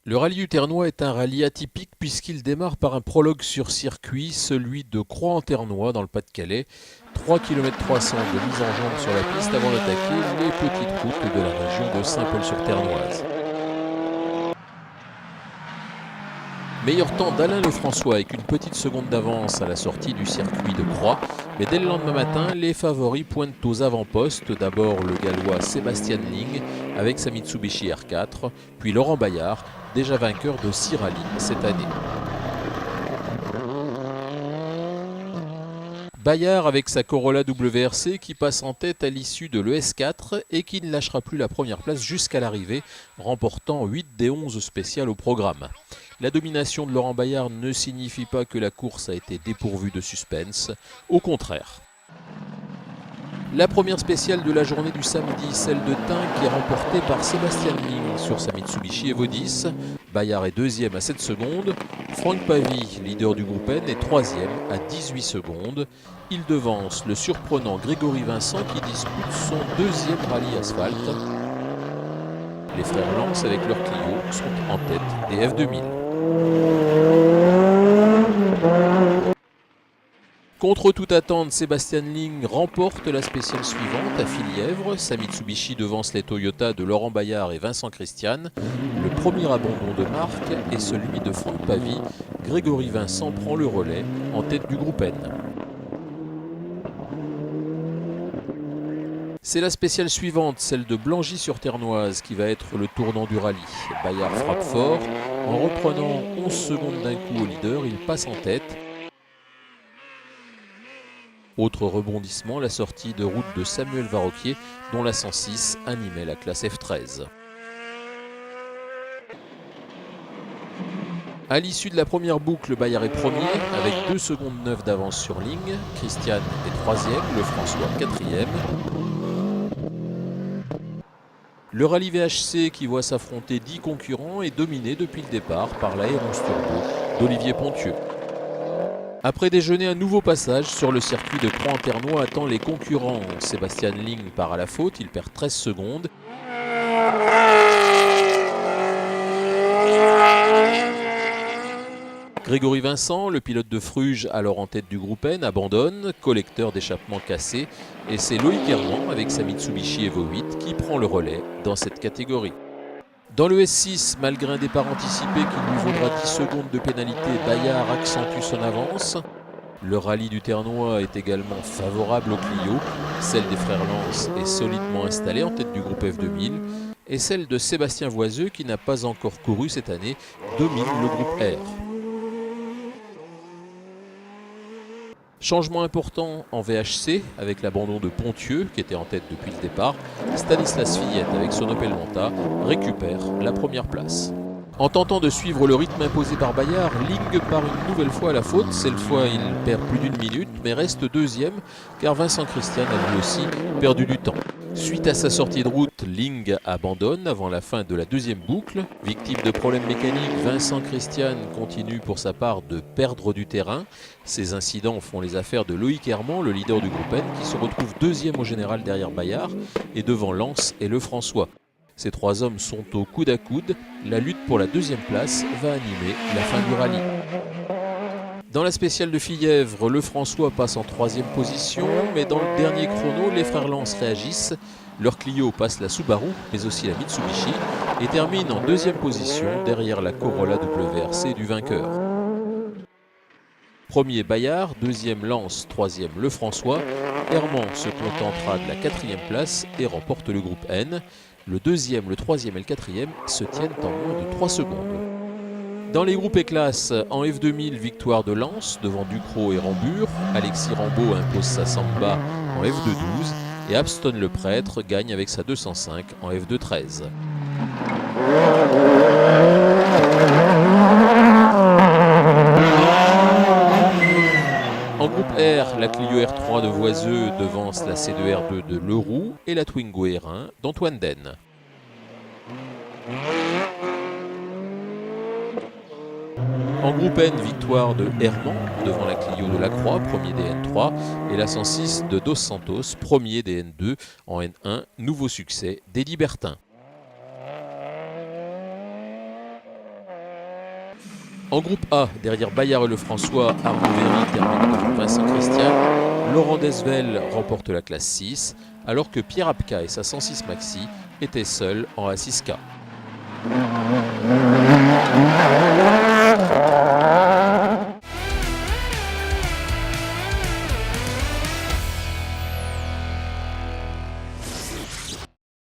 Le rallye du Ternois est un rallye atypique puisqu'il démarre par un prologue sur circuit, celui de Croix-en-Ternois dans le Pas-de-Calais. 3 km 300 de mise en jambe sur la piste avant d'attaquer les petites routes de la région de Saint-Paul-sur-Ternoise. Meilleur temps d'Alain Lefrançois avec une petite seconde d'avance à la sortie du circuit de Croix. Mais dès le lendemain matin, les favoris pointent aux avant-postes. D'abord le gallois Sébastien Ling avec sa Mitsubishi R4, puis Laurent Bayard, déjà vainqueur de 6 rallyes cette année. Bayard avec sa Corolla WRC qui passe en tête à l'issue de l'ES4 et qui ne lâchera plus la première place jusqu'à l'arrivée, remportant 8 des 11 spéciales au programme. La domination de Laurent Bayard ne signifie pas que la course a été dépourvue de suspense, au contraire. La première spéciale de la journée du samedi, celle de Tain, qui est remportée par Sébastien Ling sur sa Mitsubishi Evo 10. Bayard est deuxième à 7 secondes. Franck Pavie, leader du groupe N, est troisième à 18 secondes. Il devance le surprenant Grégory Vincent qui dispute son deuxième rallye asphalte. Les frères Lance avec leur Clio sont en tête des F2000. Contre toute attente, Sébastien Ling remporte la spéciale suivante à Filièvre. Sa Mitsubishi devance les Toyota de Laurent Bayard et Vincent Christian. Le premier abandon de marque est celui de Franck Pavie. Grégory Vincent prend le relais en tête du groupe N. C'est la spéciale suivante, celle de Blangy-sur-Ternoise, qui va être le tournant du rallye. Bayard frappe fort. En reprenant 11 secondes d'un coup au leader, il passe en tête. Autre rebondissement, la sortie de route de Samuel Varroquier, dont la 106 animait la classe F13. À l'issue de la première boucle, Bayard est premier, avec 2 secondes 9 d'avance sur ligne. Christian est troisième, Lefrançois quatrième. Le rallye VHC, qui voit s'affronter 10 concurrents, est dominé depuis le départ par la R11 Turbo d'Olivier Pontieux. Après déjeuner, un nouveau passage sur le circuit de Croix-en-Ternois attend les concurrents. Sébastien Ling part à la faute, il perd 13 secondes. Grégory Vincent, le pilote de Fruges, alors en tête du groupe N, abandonne, collecteur d'échappement cassé. Et c'est Loïc Herman avec sa Mitsubishi Evo 8 qui prend le relais dans cette catégorie. Dans le S6, malgré un départ anticipé qui lui vaudra 10 secondes de pénalité, Bayard accentue son avance. Le rallye du Ternois est également favorable au Clio. Celle des frères Lance est solidement installée en tête du groupe F2000. Et celle de Sébastien Voiseux, qui n'a pas encore couru cette année, domine le groupe R. Changement important en VHC avec l'abandon de Pontieux qui était en tête depuis le départ. Stanislas Fillette avec son Opel Manta récupère la première place. En tentant de suivre le rythme imposé par Bayard, Ling part une nouvelle fois à la faute. Cette fois, il perd plus d'une minute mais reste deuxième car Vincent Christian a lui aussi perdu du temps. Suite à sa sortie de route, Ling abandonne avant la fin de la deuxième boucle. Victime de problèmes mécaniques, Vincent Christian continue pour sa part de perdre du terrain. Ces incidents font les affaires de Loïc Herman, le leader du groupe N, qui se retrouve deuxième au général derrière Bayard et devant Lance et Lefrançois. Ces trois hommes sont au coude à coude. La lutte pour la deuxième place va animer la fin du rallye. Dans la spéciale de Filièvre, Lefrançois passe en troisième position, mais dans le dernier chrono, les frères Lance réagissent. Leur Clio passe la Subaru, mais aussi la Mitsubishi, et termine en deuxième position derrière la Corolla WRC du vainqueur. Premier Bayard, deuxième Lance, troisième Lefrançois. Herman se contentera de la quatrième place et remporte le groupe N. Le deuxième, le troisième et le quatrième se tiennent en moins de 3 secondes. Dans les groupes et classes, en F2000, victoire de Lance devant Ducrot et Rambure. Alexis Rambaud impose sa Samba en F2-12 et Abston le Prêtre gagne avec sa 205 en F2-13. En groupe R, la Clio R3 de Voiseux devance la C2R2 de Leroux et la Twingo R1 d'Antoine Den. En groupe N, victoire de Herman devant la Clio de Lacroix, premier des N3, et la 106 de Dos Santos, premier des N2 en N1, nouveau succès des Libertins. En groupe A, derrière Bayard et Lefrançois, Arnaud Véry termine devant Vincent Christian. Laurent Desvel remporte la classe 6, alors que Pierre Apka et sa 106 Maxi étaient seuls en A6K.